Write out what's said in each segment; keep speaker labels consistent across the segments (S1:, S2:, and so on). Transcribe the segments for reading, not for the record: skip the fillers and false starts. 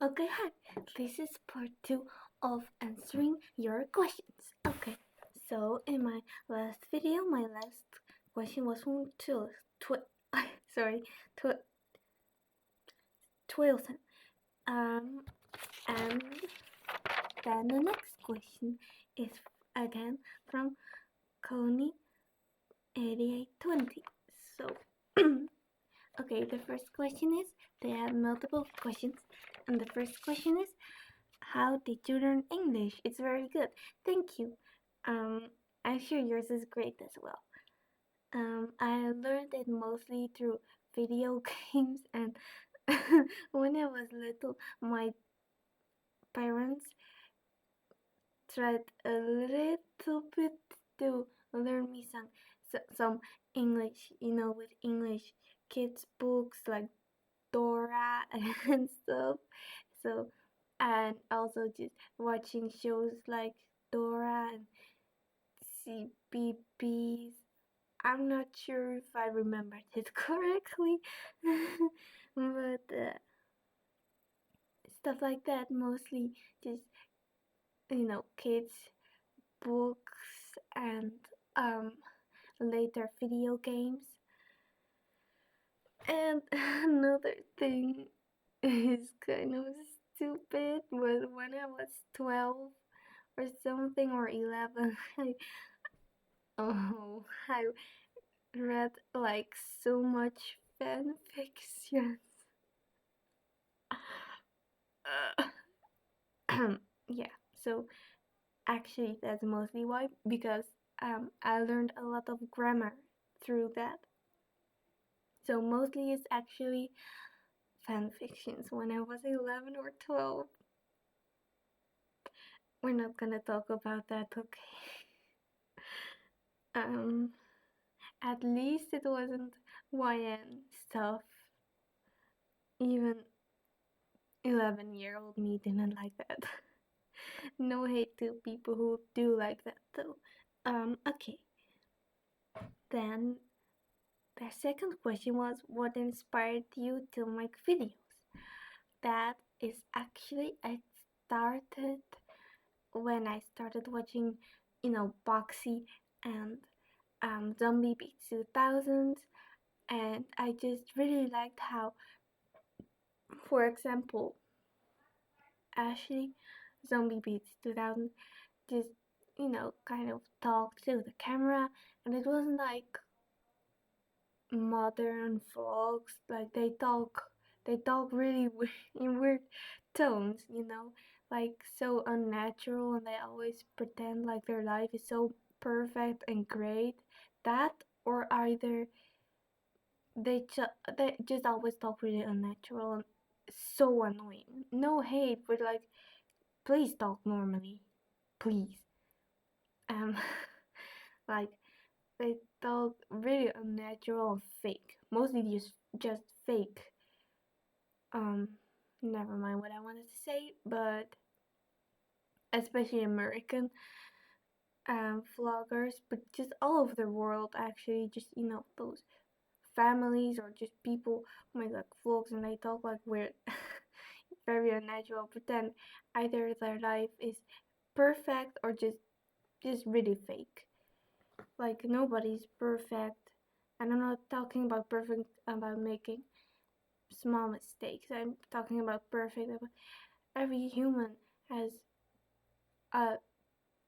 S1: Okay, hi. This is part 2 of answering your questions. Okay, so in my last video, my last question was from sorry, tw- Twilson. Um, and then the next question is again from Coney 8820. So, okay, the first question is they have multiple questions, and the first question is how did you learn English? It's very good. Thank you. Um, I'm sure yours is great as well. I learned it mostly through video games, and when I was little, my parents tried a little bit to learn me some English, with English kids books like Dora and stuff. So, and also just watching shows like Dora and CBBS. I'm not sure if I remembered it correctly, but stuff like that. Mostly just kids books and um later video games. And another thing is kind of stupid, but when I was 12 or something or 11, I read like so much fan fiction. Yeah, so actually that's mostly why, because I learned a lot of grammar through that. So mostly it's actually fan fictions when I was 11 or 12. We're not gonna talk about that, okay? Um, at least it wasn't YN stuff. Even 11-year-old me didn't like that. No hate to people who do like that though. Okay. Then the second question was what inspired you to make videos? That is actually I started when I started watching, Boxy and Zombie Beats 2000, and I just really liked how, for example, Ashley Zombie Beats 2000 just kind of talked to the camera, and it wasn't like modern vlogs. Like they talk really in weird tones, like so unnatural, and they always pretend like their life is so perfect and great. That, or either they just always talk really unnatural and so annoying. No hate, but like, please talk normally, please. Um, like they talk really unnatural and fake. Mostly just fake. Um, Never mind what I wanted to say, but especially American vloggers, but just all over the world actually, just those families or just people who make like vlogs and they talk like weird, very unnatural. Pretend either their life is perfect or just really fake. Like nobody's perfect, and I'm not talking about perfect about making small mistakes. I'm talking about perfect. Every human has a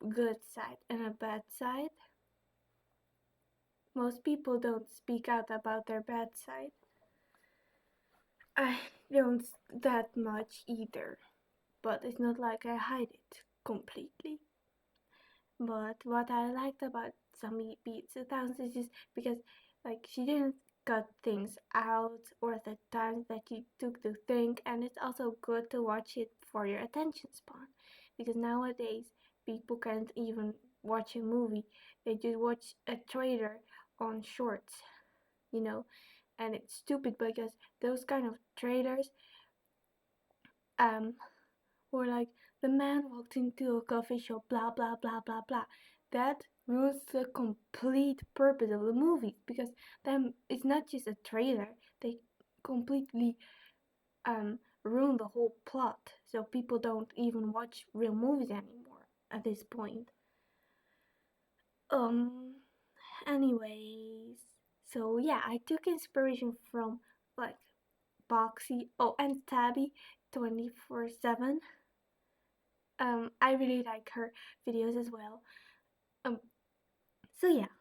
S1: good side and a bad side. Most people don't speak out about their bad side. I don't that much either, but it's not like I hide it completely. But what I liked about Zombie Beats 2000 is just because, like, she didn't cut things out or the time that you took to think, and it's also good to watch it for your attention span. Because nowadays, people can't even watch a movie, they just watch a trailer on shorts, you know, and it's stupid because those kind of trailers, um, or like the man walked into a coffee shop, blah blah blah blah blah. That ruins the complete purpose of the movie because then it's not just a trailer. They completely ruin the whole plot, so people don't even watch real movies anymore at this point. Um, anyways, so yeah, I took inspiration from like Boxy, and Tabby 24/7. I really like her videos as well. Um, so yeah,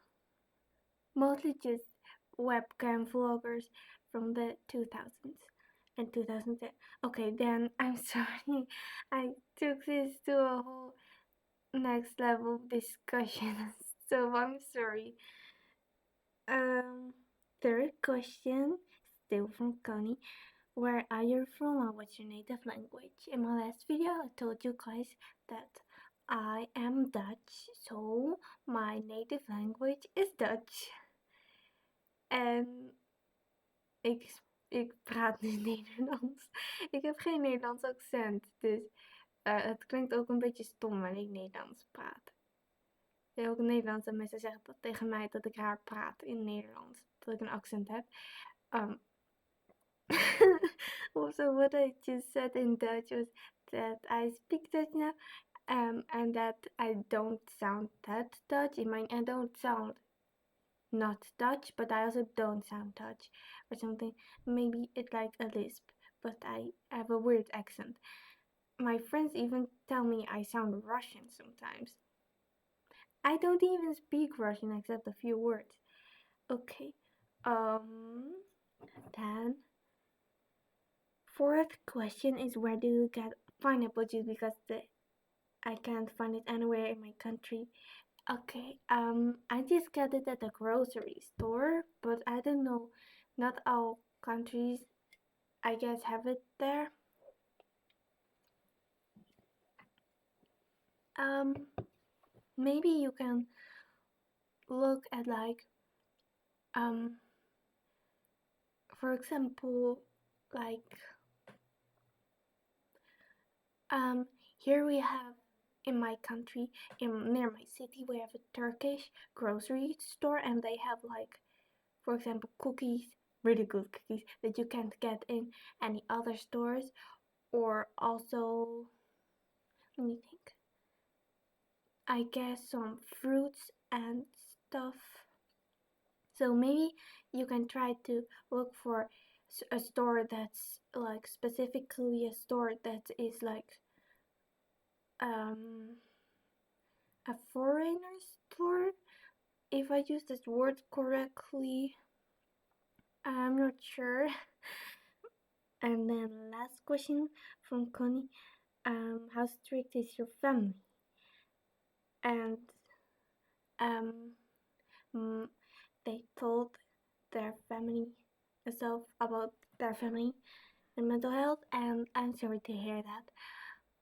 S1: mostly just webcam vloggers from the 2000s and 2010. Okay, then I'm sorry, I took this to a whole next level discussion, so I'm sorry. Um, Third question, still from Connie. Where are you from and what's your native language? In my last video, I told you guys that I am Dutch, so my native language is Dutch. En ik praat nu Nederlands. Ik heb geen Nederlands accent, dus het klinkt ook een beetje stom wanneer ik Nederlands praat. Heel Nederlands en mensen zeggen dat tegen mij dat ik raar praat in Nederlands, dat ik een accent heb. Also, what I just said in Dutch was that I speak Dutch now, and that I don't sound that Dutch. I don't sound not Dutch, but I also don't sound Dutch or something. Maybe it's like a lisp, but I have a weird accent. My friends even tell me I sound Russian sometimes. I don't even speak Russian except a few words. Okay, then fourth question is where do you get pineapple juice because I can't find it anywhere in my country. Okay, I just get it at the grocery store, but I don't know, not all countries I guess have it there. Maybe you can look at like for example, like here we have in my country, near my city, we have a Turkish grocery store, and they have like, for example, cookies, really good cookies that you can't get in any other stores, or also, let me think, I guess some fruits and stuff. So maybe you can try to look for a store that's like specifically a store that is like a foreigner store. If I use this word correctly, I'm not sure. And then last question from Connie, how strict is your family? And they told their family stuff about their family and mental health, and I'm sorry to hear that.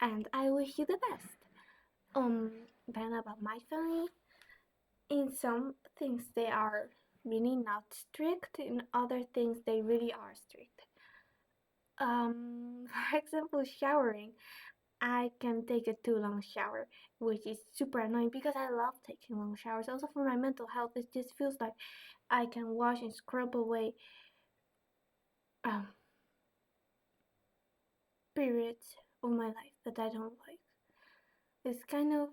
S1: And I wish you the best. Then about my family, in some things they are really not strict, in other things they really are strict. For example, showering. I can take a too long shower, which is super annoying because I love taking long showers. Also for my mental health, it just feels like I can wash and scrub away periods of my life that I don't like. It's kind of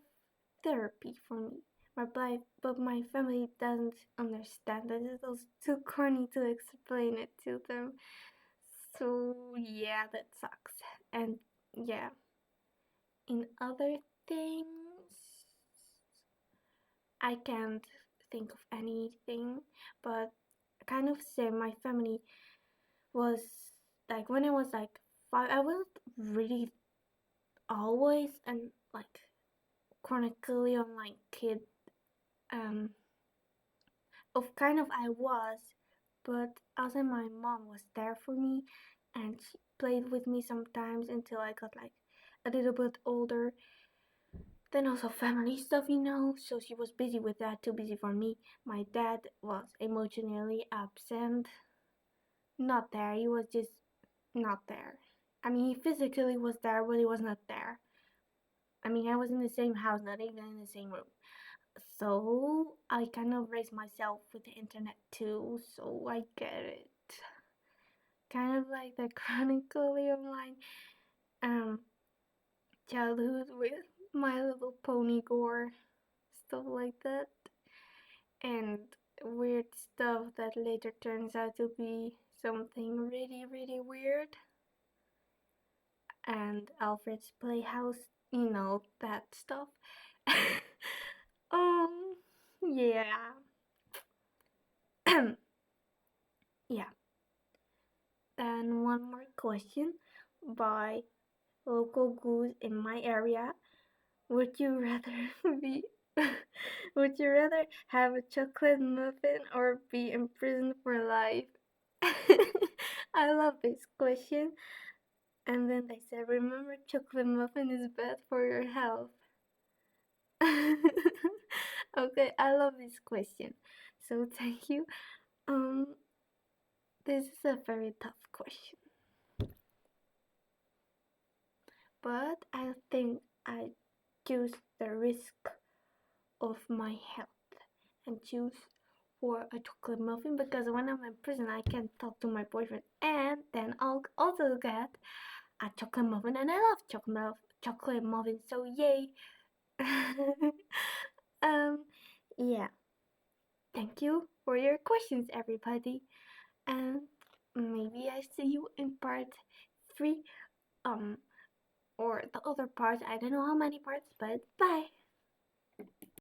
S1: therapy for me. But my family doesn't understand that. It's also too corny to explain it to them. So yeah, that sucks. And yeah, in other things, I can't think of anything, but kind of same. My family was like when I was like 5, I wasn't really always and like chronically online kid. Of kind of I was, but also my mom was there for me, and she played with me sometimes until I got like a little bit older. Then also family stuff, so she was busy with that, too busy for me. My dad was emotionally absent. Not there, he was just not there. I mean, he physically was there, but he was not there. I mean, I was in the same house, not even in the same room. So I kind of raised myself with the internet too, so I get it. kind of like the chronically of my childhood with My Little Pony gore, stuff like that, and weird stuff that later turns out to be something really, really weird. And Alfred's Playhouse, that stuff. um, yeah. Yeah. Then one more question by local goose in my area. Would you rather be would you rather have a chocolate muffin or be in prison for life? I love this question. And then they said, remember, chocolate muffin is bad for your health. Okay, I love this question. So thank you. Um, this is a very tough question, but I think I choose the risk of my health and choose for a chocolate muffin because when I'm in prison, I can talk to my boyfriend, and then I'll also get a chocolate muffin, and I love chocolate muffin. So yay! um, yeah. Thank you for your questions, everybody, and maybe I see you in part 3, or the other part. I don't know how many parts, but bye.